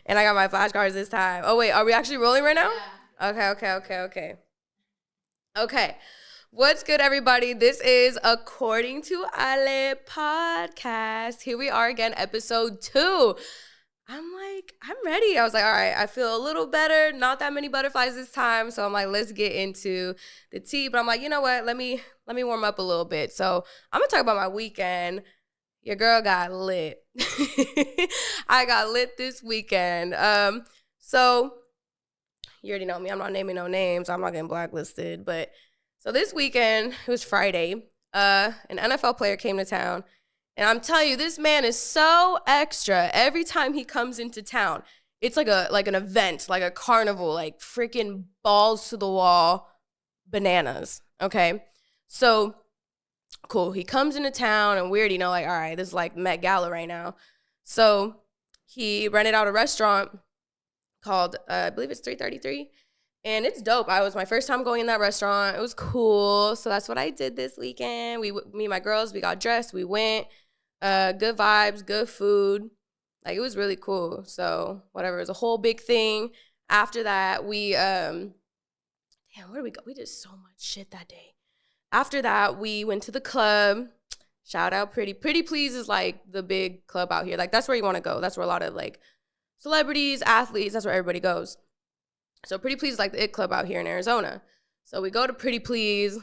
And I got my flashcards this time. Oh, wait, are we actually rolling right now? Yeah. Okay. What's good, everybody? This is According to Ale podcast. Here we are again, episode 2. I'm ready. I was like, all right, I feel a little better. Not that many butterflies this time. So I'm like, let's get into the tea. But I'm like, you know what? Let me warm up a little bit. So I'm gonna talk about my weekend. Your girl got lit. I got lit this weekend. So you already know me. I'm not naming no names. I'm not getting blacklisted. But so this weekend, it was Friday. An NFL player came to town. And I'm telling you, this man is so extra. Every time he comes into town, it's like an event, like a carnival, like freaking balls to the wall bananas. Okay. So cool. He comes into town and we already know, like, all right, this is like Met Gala right now. So he rented out a restaurant called, I believe it's 333. And it's dope. It was my first time going in that restaurant. It was cool. So that's what I did this weekend. Me and my girls, we got dressed. We went. Good vibes, good food. Like, it was really cool. So whatever. It was a whole big thing. After that, where did we go? We did so much shit that day. After that, we went to the club. Shout out Pretty Please is like the big club out here. Like, that's where you want to go. That's where a lot of like celebrities, athletes, that's where everybody goes. So Pretty Please is like the it club out here in Arizona. So we go to Pretty Please.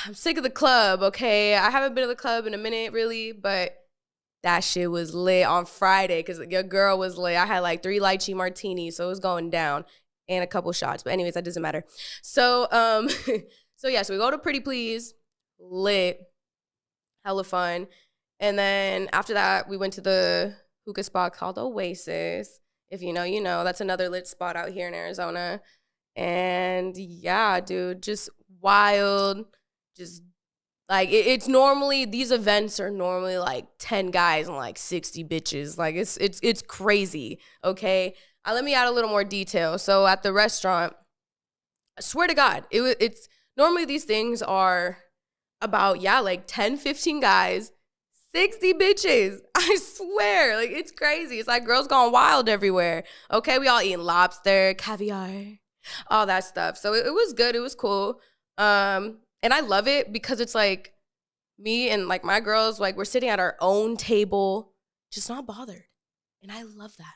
I'm sick of the club, okay? I haven't been to the club in a minute, really, but that shit was lit on Friday because your girl was lit. I had like 3 lychee martinis, so it was going down, and a couple shots. But anyways, that doesn't matter. So, so we go to Pretty Please, lit, hella fun. And then after that, we went to the hookah spot called Oasis. If you know, you know. That's another lit spot out here in Arizona. And yeah, dude, just wild. Just like it's normally, these events are normally like 10 guys and like 60 bitches. Like it's crazy. Okay. Let me add a little more detail. So at the restaurant, I swear to God, it's normally these things are about, like 10, 15 guys, 60 bitches. I swear. Like, it's crazy. It's like girls gone wild everywhere. Okay. We all eating lobster, caviar, all that stuff. So it was good. It was cool. And I love it because it's like me and like my girls, like we're sitting at our own table, just not bothered. And I love that.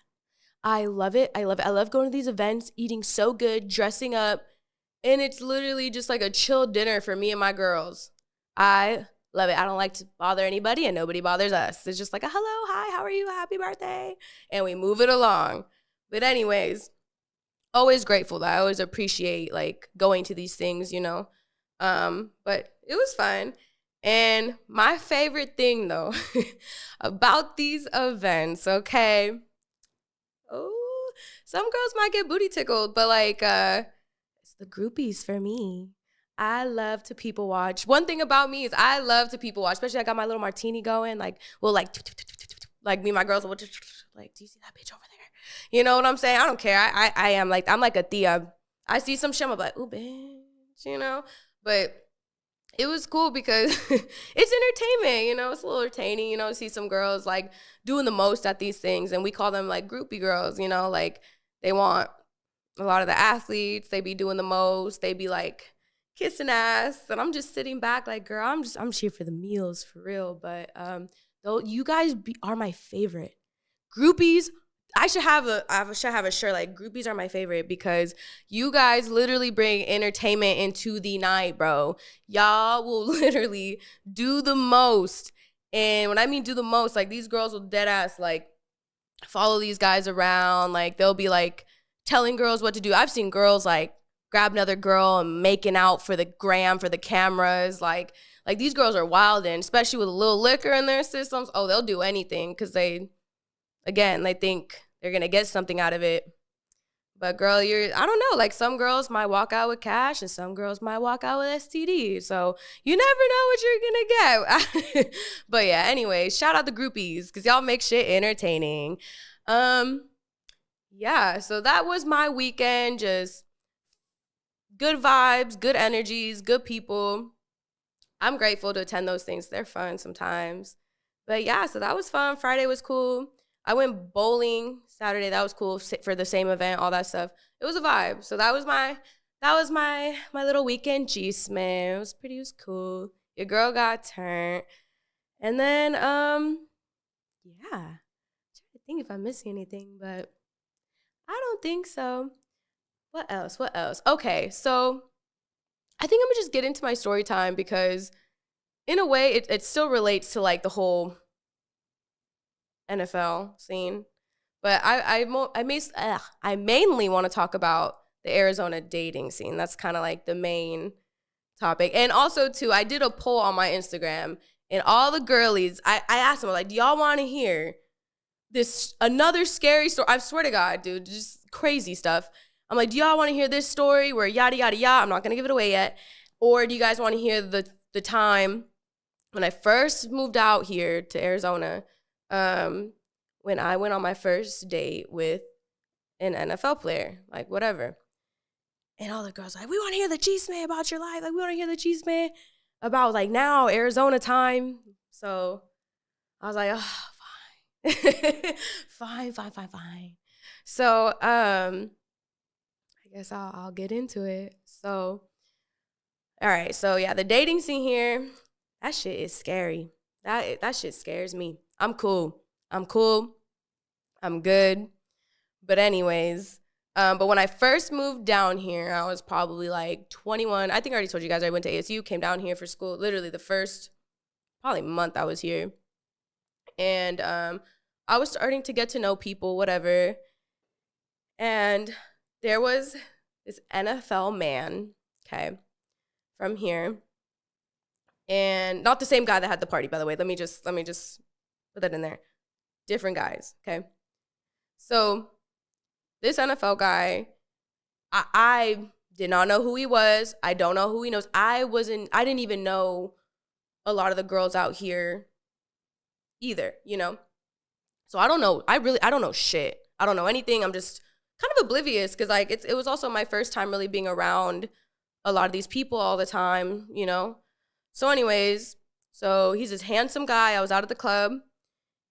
I love it. I love going to these events, eating so good, dressing up. And it's literally just like a chill dinner for me and my girls. I love it. I don't like to bother anybody and nobody bothers us. It's just like a hello, hi, how are you? Happy birthday. And we move it along. But anyways, always grateful that I always appreciate like going to these things, you know. But it was fun. And my favorite thing though about these events, okay. Oh, some girls might get booty tickled, but like it's the groupies for me. I love to people watch. One thing about me is I love to people watch, especially I got my little martini going. Like, well, like me and my girls will just like, do you see that bitch over there? You know what I'm saying? I don't care. I am like, I'm like a Thea. I see some shit, I'm like, ooh, bitch, you know? But it was cool because it's entertainment, you know? It's a little entertaining, you know, to see some girls, like, doing the most at these things. And we call them, like, groupie girls, you know? Like, they want a lot of the athletes. They be doing the most. They be, like, kissing ass. And I'm just sitting back like, girl, I'm just here for the meals, for real. But though you guys are my favorite. Groupies, I should have a shirt like groupies are my favorite because you guys literally bring entertainment into the night, bro. Y'all will literally do the most. And when I mean do the most, like these girls will dead ass like follow these guys around. Like they'll be like telling girls what to do. I've seen girls like grab another girl and making out for the gram, for the cameras. Like these girls are wild, and especially with a little liquor in their systems. Oh, they'll do anything because they think they're going to get something out of it. But girl, I don't know, like some girls might walk out with cash and some girls might walk out with STD. So you never know what you're going to get. But yeah, anyway, shout out the groupies because y'all make shit entertaining. Yeah, so that was my weekend. Just good vibes, good energies, good people. I'm grateful to attend those things. They're fun sometimes. But yeah, so that was fun. Friday was cool. I went bowling Saturday. That was cool for the same event, all that stuff. It was a vibe. So that was my little weekend juice, man. It was cool. Your girl got turned. And then yeah. I'm trying to think if I'm missing anything, but I don't think so. What else? What else? Okay, so I think I'm gonna just get into my story time because in a way it still relates to like the whole NFL scene. But I mainly want to talk about the Arizona dating scene. That's kind of like the main topic. And also too, I did a poll on my Instagram and all the girlies, I asked them like, do y'all want to hear this another scary story? I swear to God, dude, just crazy stuff. I'm like, do y'all want to hear this story where yada yada yada? I'm not gonna give it away yet. Or do you guys want to hear the time when I first moved out here to Arizona? When I went on my first date with an NFL player, like whatever. And all the girls like, we want to hear the cheese man about your life. Like, we want to hear the cheese man about like now, Arizona time. So I was like, oh, fine. fine. So I guess I'll get into it. So, all right. So yeah, the dating scene here, that shit is scary. That shit scares me. I'm cool. I'm good. But anyways, but when I first moved down here, I was probably like 21. I think I already told you guys I went to ASU, came down here for school, literally the first probably month I was here. And I was starting to get to know people, whatever. And there was this NFL man, okay, from here. And not the same guy that had the party, by the way. Let me just put that in there. Different guys, okay? So this NFL guy, I did not know who he was. I don't know who he knows. I didn't even know a lot of the girls out here either, you know? So I don't know. I don't know shit. I don't know anything. I'm just kind of oblivious because like it was also my first time really being around a lot of these people all the time, you know? So anyways, so he's this handsome guy. I was out at the club.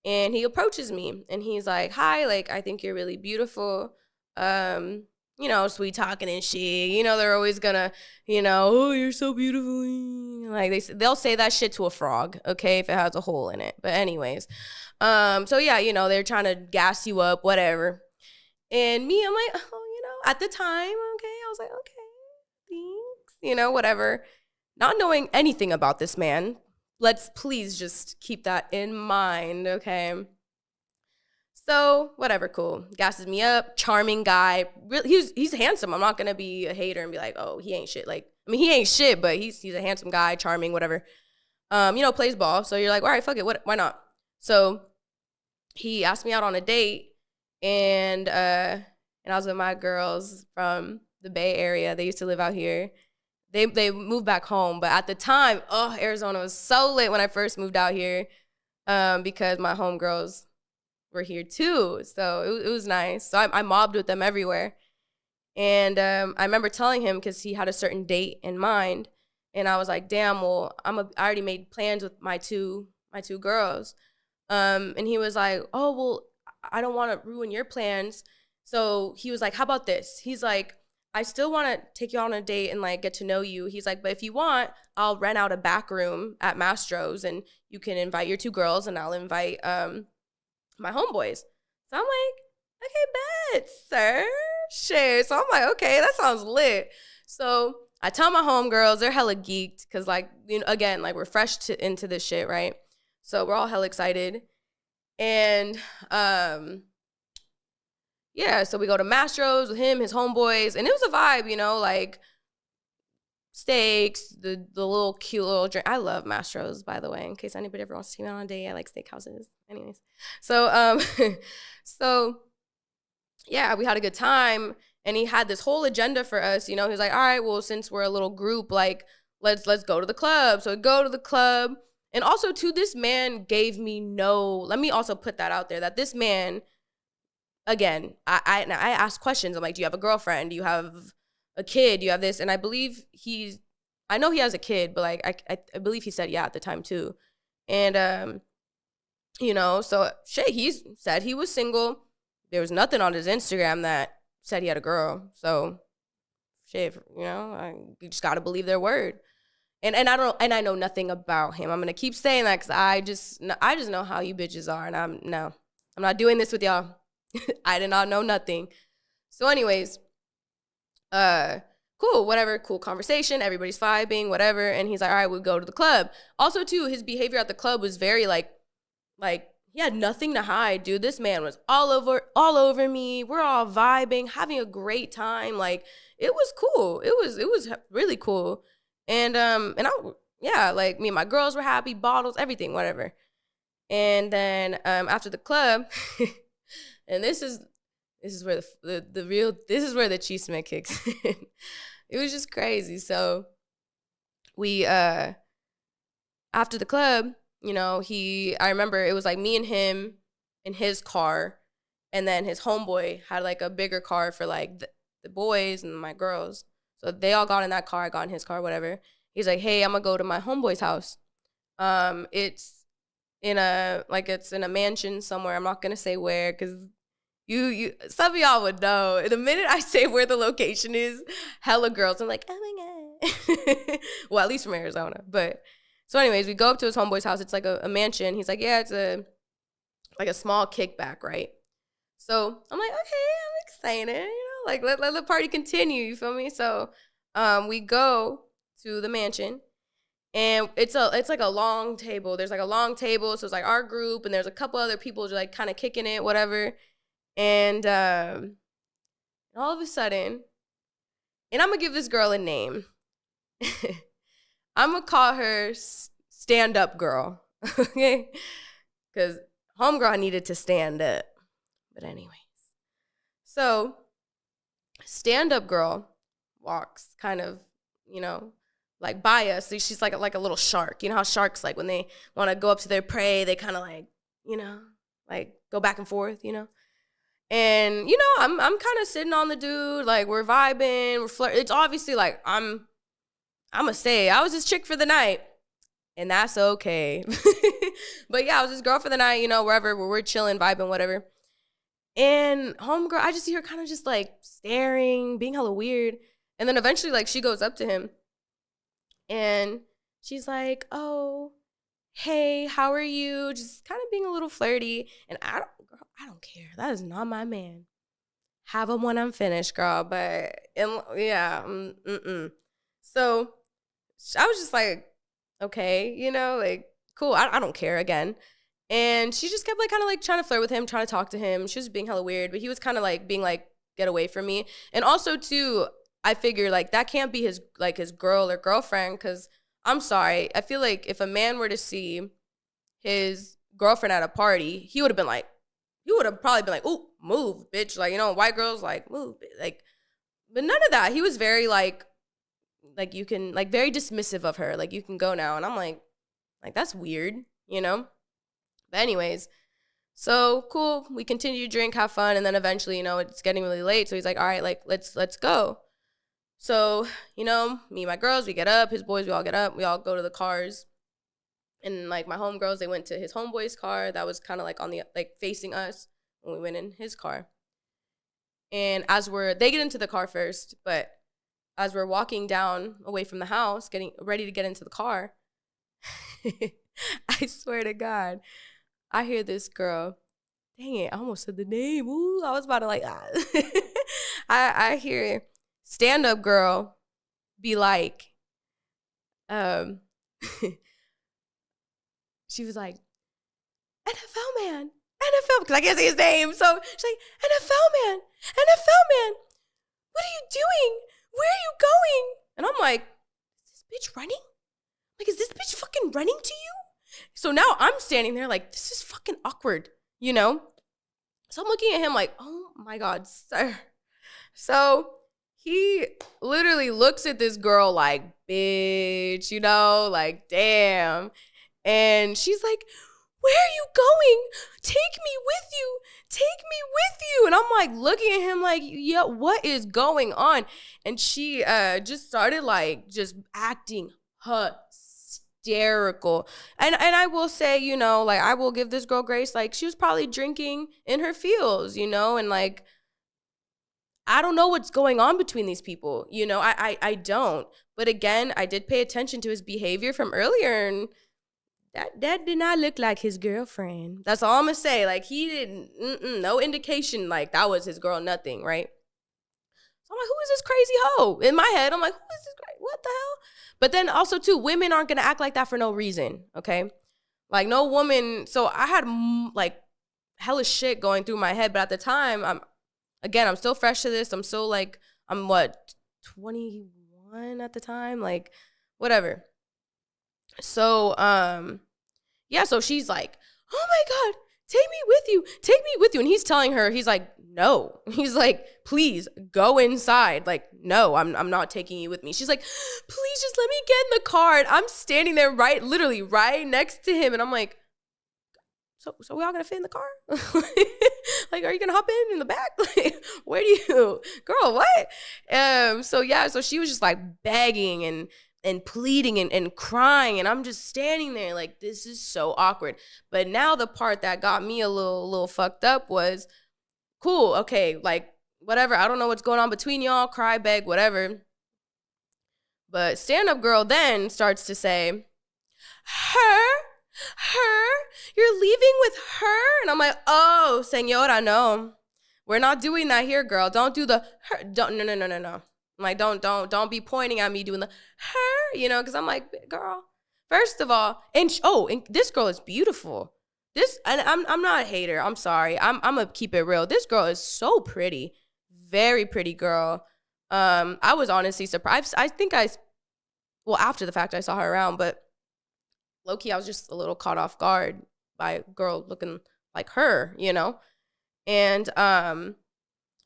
And he approaches me and he's like, hi, like, I think you're really beautiful. You know, sweet talking and shit. You know, they're always gonna, you know, oh, you're so beautiful. Like they'll say that shit to a frog, okay, if it has a hole in it. But anyways, so yeah, you know, they're trying to gas you up, whatever. And me, I'm like, oh, you know, at the time, okay, I was like, okay, thanks, you know, whatever. Not knowing anything about this man. Let's please just keep that in mind, okay? So, whatever, cool. Gasses me up, charming guy. He's handsome. I'm not gonna be a hater and be like, oh, he ain't shit. Like, I mean, he ain't shit, but he's a handsome guy, charming, whatever. You know, plays ball. So you're like, all right, fuck it, why not? So he asked me out on a date, and I was with my girls from the Bay Area. They used to live out here. They moved back home, but at the time, Arizona was so lit when I first moved out here, because my homegirls were here too. So it was nice. So I mobbed with them everywhere, and I remember telling him because he had a certain date in mind, and I was like, damn, well, I already made plans with my two girls, and he was like, oh well, I don't want to ruin your plans. So he was like, how about this? He's like, I still want to take you on a date and like get to know you. He's like, but if you want, I'll rent out a back room at Mastro's and you can invite your two girls and I'll invite my homeboys. So I'm like, okay, bet, sir. Shit. So I'm like, okay, that sounds lit. So I tell my homegirls, they're hella geeked because like, you know, again, like we're fresh into this shit, right? So we're all hella excited. And yeah, so we go to Mastro's with him, his homeboys, and it was a vibe, you know, like steaks, the little cute little drink. I love Mastro's, by the way, in case anybody ever wants to take me on a date. I like steakhouses. Anyways, so so yeah, we had a good time, and he had this whole agenda for us. You know, he was like, all right, well, since we're a little group, like let's go to the club. So we go to the club, and also too, this man gave me no. Let me also put that out there that this man. Again, I asked questions. I'm like, do you have a girlfriend? Do you have a kid? Do you have this? And I believe I know he has a kid, but like I believe he said yeah at the time too. And So shit, he said he was single. There was nothing on his Instagram that said he had a girl. So shit, you just got to believe their word. And I know nothing about him. I'm gonna keep saying that because I just know how you bitches are, and I'm not doing this with y'all. I did not know nothing. So, anyways, cool, whatever, cool conversation. Everybody's vibing, whatever. And he's like, all right, we'll go to the club. Also, too, his behavior at the club was very like he had nothing to hide, dude. This man was all over me. We're all vibing, having a great time. Like, it was cool. It was really cool. And like me and my girls were happy, bottles, everything, whatever. And then after the club, and this is where this is where the chisme kicks in. It was just crazy. So we after the club, I remember it was like me and him in his car, and then his homeboy had like a bigger car for like the boys and my girls. So they all got in that car, I got in his car, whatever. He's like, hey, I'm gonna go to my homeboy's house. It's in a mansion somewhere. I'm not gonna say where, because you some of y'all would know. The minute I say where the location is, hella girls are like, oh my God. Well, at least from Arizona. But so anyways, we go up to his homeboy's house. It's like a mansion. He's like, yeah, it's a small kickback, right? So I'm like, okay, I'm excited, like let the party continue, you feel me? So we go to the mansion, and it's like a long table. There's like a long table, so it's like our group, and there's a couple other people just like kind of kicking it, whatever. And all of a sudden, and I'm gonna give this girl a name. I'm gonna call her stand-up girl, okay? Because homegirl needed to stand up. But anyways, so stand-up girl walks kind of, like by us. So she's like a little shark. You know how sharks, like when they want to go up to their prey, they kind of like, like go back and forth, And, I'm kind of sitting on the dude, like we're vibing, we're flirting. It's obviously like I'm going to say I was this chick for the night, and that's okay. But yeah, I was this girl for the night, wherever, where we're chilling, vibing, whatever. And homegirl, I just see her kind of just like staring, being hella weird. And then eventually, like, she goes up to him and she's like, oh, hey, how are you? Just kind of being a little flirty. And I don't care. That is not my man. Have him when I'm finished, girl. But yeah, So I was just like, okay, like, cool. I don't care again. And she just kept like kind of like trying to flirt with him, trying to talk to him. She was being hella weird, but he was kind of like being like, get away from me. And also too, I figure like that can't be his girl or girlfriend, because I'm sorry. I feel like if a man were to see his girlfriend at a party, he would have probably been like, ooh, move, bitch. Like, white girls like, move. Like, but none of that. He was very like you can, like very dismissive of her. Like, you can go now. And I'm like that's weird, But anyways, so cool. We continue to drink, have fun, and then eventually, it's getting really late. So he's like, all right, like let's go. So, me and my girls, we get up. His boys, we all get up. We all go to the cars. And like my homegirls, they went to his homeboy's car that was kind of like on the like facing us when we went in his car. And they get into the car first, but as we're walking down away from the house, getting ready to get into the car, I swear to God, I hear this girl. Dang it, I almost said the name. Ooh, I was about to like, I hear stand-up girl be like, she was like, NFL man, because I can't say his name. So she's like, NFL man, what are you doing? Where are you going? And I'm like, is this bitch running? Like, is this bitch fucking running to you? So now I'm standing there like, this is fucking awkward, So I'm looking at him like, oh my God, sir. So he literally looks at this girl like, bitch, like, damn. And she's like, where are you going? Take me with you. And I'm like looking at him like, yeah, what is going on? And she just started like just acting hysterical. And I will say, you know, like I will give this girl grace. Like she was probably drinking in her feels, you know, and like I don't know what's going on between these people. You know, I don't. But again, I did pay attention to his behavior from earlier, and that did not look like his girlfriend. That's all I'm gonna say. Like he didn't, no indication like that was his girl, nothing, right? So I'm like, who is this crazy hoe? In my head, I'm like, who is this crazy? What the hell? But then also too, women aren't gonna act like that for no reason, okay? Like no woman. So I had like hella shit going through my head, but at the time, I'm still fresh to this. I'm still like, I'm what, 21 at the time, like whatever. So yeah, so she's like, oh my God, take me with you. Take me with you. And he's telling her, he's like, no. He's like, please go inside. Like, no, I'm not taking you with me. She's like, please just let me get in the car. And I'm standing there literally right next to him. And I'm like, so we all gonna fit in the car? Like, are you gonna hop in the back? Like, where do you, girl, what? So she was just like begging and pleading and crying, and I'm just standing there like, this is so awkward. But now the part that got me a little fucked up was, cool, okay, like whatever, I don't know what's going on between y'all, cry, beg, whatever. But stand-up girl then starts to say, her, you're leaving with her? And I'm like, oh, señora, no, we're not doing that here, girl. Don't do the her. Don't, no. I'm like, don't be pointing at me doing the her, you know, because I'm like, girl, first of all, and this girl is beautiful. And I'm not a hater. I'm sorry. I'm gonna keep it real. This girl is so pretty, very pretty girl. I was honestly surprised. After the fact I saw her around, but low-key I was just a little caught off guard by a girl looking like her, you know? And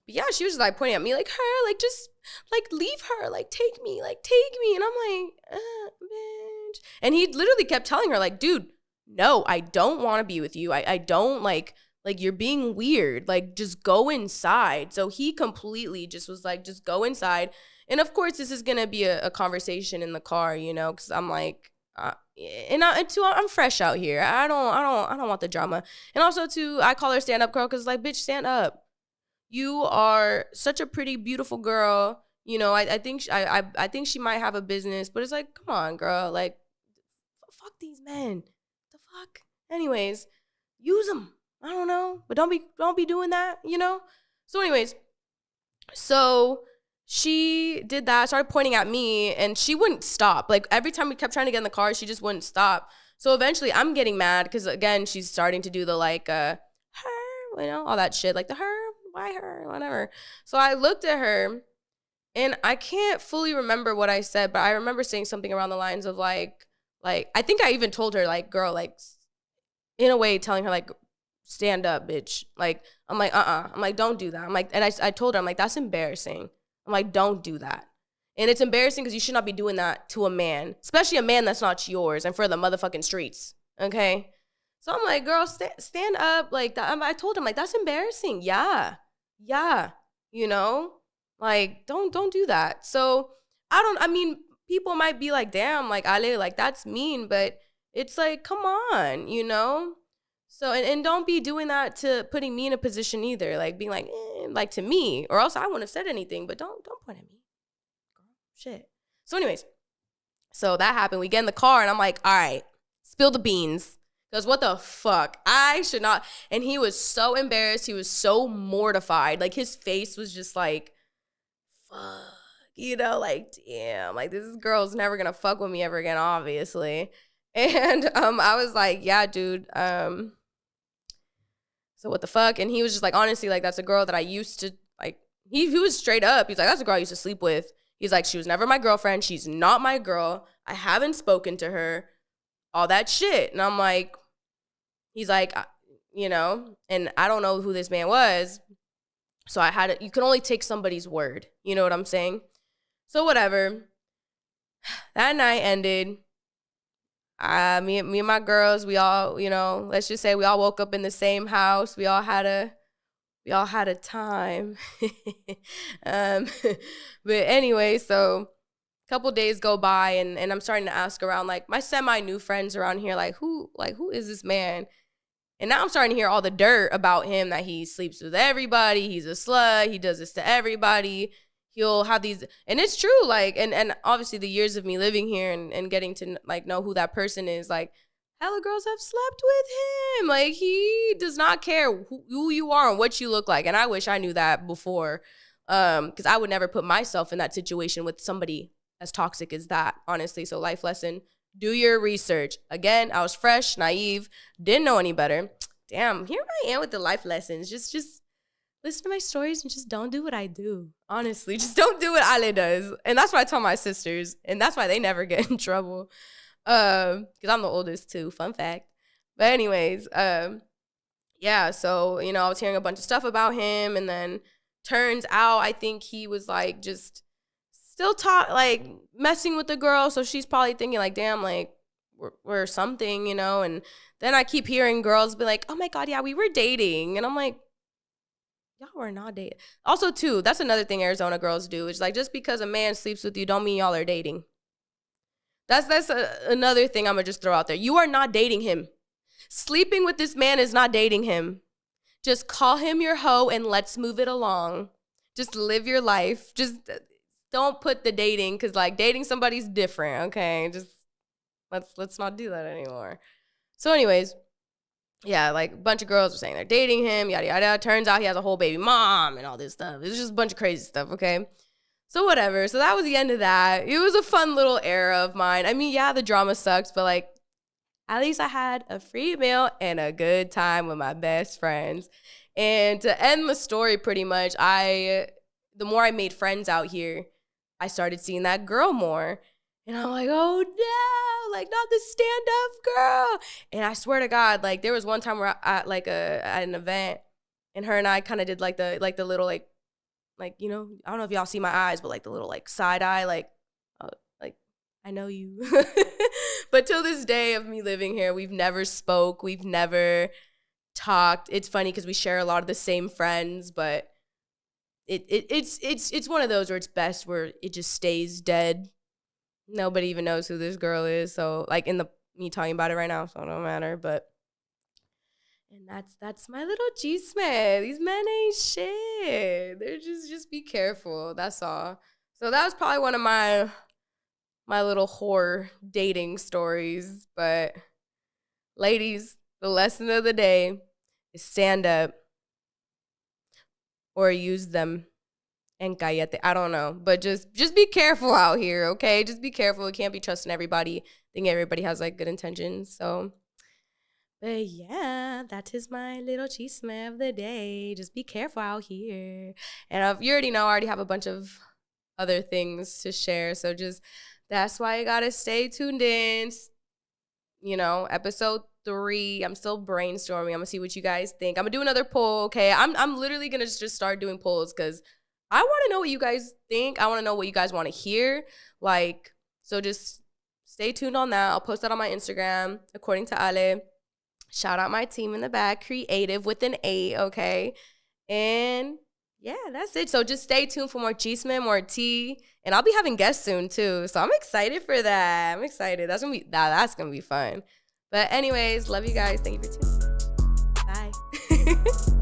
yeah, she was just like pointing at me like, her, like just like leave her, like take me. And I'm like, bitch. And he literally kept telling her like, dude, no, I don't want to be with you. I don't like you're being weird. Like just go inside. So he completely just was like, just go inside. And of course this is going to be a conversation in the car, you know, cuz I'm like, I'm fresh out here. I don't want the drama. And also too, I call her stand-up girl cuz like, bitch, stand up. You are such a pretty, beautiful girl. You know, I think I think she might have a business, but it's like, come on, girl. Like, fuck these men. The fuck. Anyways, use them. I don't know, but don't be doing that. You know. So, anyways, so she did that. Started pointing at me, and she wouldn't stop. Like every time we kept trying to get in the car, she just wouldn't stop. So eventually, I'm getting mad because again, she's starting to do the like her, you know, all that shit, like the her. Why her? Whatever. So I looked at her, and I can't fully remember what I said, but I remember saying something around the lines of like I think I even told her like, girl, like in a way telling her like, stand up, bitch. Like I'm like, I'm like, don't do that. I'm like, and I told her, I'm like, that's embarrassing. I'm like, don't do that. And it's embarrassing because you should not be doing that to a man, especially a man that's not yours and for the motherfucking streets. Okay. So I'm like, girl, stand up like that. I told him like, that's embarrassing. Yeah, you know, like don't do that. So I mean, people might be like, damn, like Ale, like that's mean, but it's like, come on, you know. So and don't be doing that to putting me in a position either, like being like, like to me, or else I wouldn't have said anything. But don't point at me, girl. Shit. So anyways, so that happened. We get in the car, and I'm like, all right, spill the beans. Because what the fuck? I should not. And he was so embarrassed. He was so mortified. Like, his face was just like, fuck. You know, like, damn. Like, this girl's never going to fuck with me ever again, obviously. And I was like, yeah, dude. So what the fuck? And he was just like, honestly, like, that's a girl that I used to, like, he was straight up. He's like, that's a girl I used to sleep with. He's like, she was never my girlfriend. She's not my girl. I haven't spoken to her. All that shit. And I'm like, he's like, you know, and I don't know who this man was. So I had you can only take somebody's word. You know what I'm saying? So whatever. That night ended. Me and my girls, we all, you know, let's just say we all woke up in the same house. We all had a time. But anyway, so couple days go by, and I'm starting to ask around, like, my semi-new friends around here, like, who is this man? And now I'm starting to hear all the dirt about him, that he sleeps with everybody, he's a slut, he does this to everybody. He'll have these, and it's true, like, and obviously the years of me living here and getting to, like, know who that person is, like, hella girls have slept with him. Like, he does not care who you are and what you look like. And I wish I knew that before, because I would never put myself in that situation with somebody as toxic as that, honestly. So life lesson, do your research. Again, I was fresh, naive, didn't know any better. Damn, here I am with the life lessons. Just listen to my stories and just don't do what I do. Honestly, just don't do what Ale does. And that's what I tell my sisters. And that's why they never get in trouble. Because I'm the oldest too, fun fact. But anyways, yeah, so, you know, I was hearing a bunch of stuff about him, and then turns out I think he was, like, just still like, messing with the girl, so she's probably thinking, like, damn, like, we're something, you know. And then I keep hearing girls be like, oh my God, yeah, we were dating. And I'm like, y'all were not dating. Also, too, that's another thing Arizona girls do. It's like, just because a man sleeps with you don't mean y'all are dating. That's another thing I'm going to just throw out there. You are not dating him. Sleeping with this man is not dating him. Just call him your hoe and let's move it along. Just live your life. Just don't put the dating, because, like, dating somebody's different, okay? Just let's not do that anymore. So anyways, yeah, like, a bunch of girls were saying they're dating him, yada, yada. Turns out he has a whole baby mom and all this stuff. It's just a bunch of crazy stuff, okay? So whatever. So that was the end of that. It was a fun little era of mine. I mean, yeah, the drama sucks, but, like, at least I had a free meal and a good time with my best friends. And to end the story, pretty much, the more I made friends out here, I started seeing that girl more. And I'm like, oh no, like, not the stand-up girl. And I swear to God, like, there was one time where at an event, and her and I kind of did like the little, like, you know, I don't know if y'all see my eyes, but, like, the little, like, side eye, like I know you. But till this day of me living here, we've never spoke, we've never talked. It's funny because we share a lot of the same friends, but it's one of those where it's best where it just stays dead. Nobody even knows who this girl is. So, like, me talking about it right now, so it don't matter. But, and that's my little G-Smith. These men ain't shit. They're just be careful. That's all. So that was probably one of my little whore dating stories. But ladies, the lesson of the day is stand up or use them and cállate. I don't know, but just be careful out here, okay? Just be careful. You can't be trusting everybody. I think everybody has, like, good intentions. So, but yeah, that is my little chisme of the day. Just be careful out here. And you already know, I already have a bunch of other things to share. So that's why you gotta stay tuned in. You know, episode 3. I'm still brainstorming. I'm gonna see what you guys think. I'm gonna do another poll, okay? I'm literally gonna just start doing polls because I want to know what you guys think. I want to know what you guys want to hear. Like, so just stay tuned on that. I'll post that on my Instagram, according to Ale. Shout out my team in the back, creative with an A, okay? And yeah, that's it. So just stay tuned for more chisme, more tea, and I'll be having guests soon too. So I'm excited for that. I'm excited. That's gonna be fun. But anyways, love you guys. Thank you for tuning in. Bye.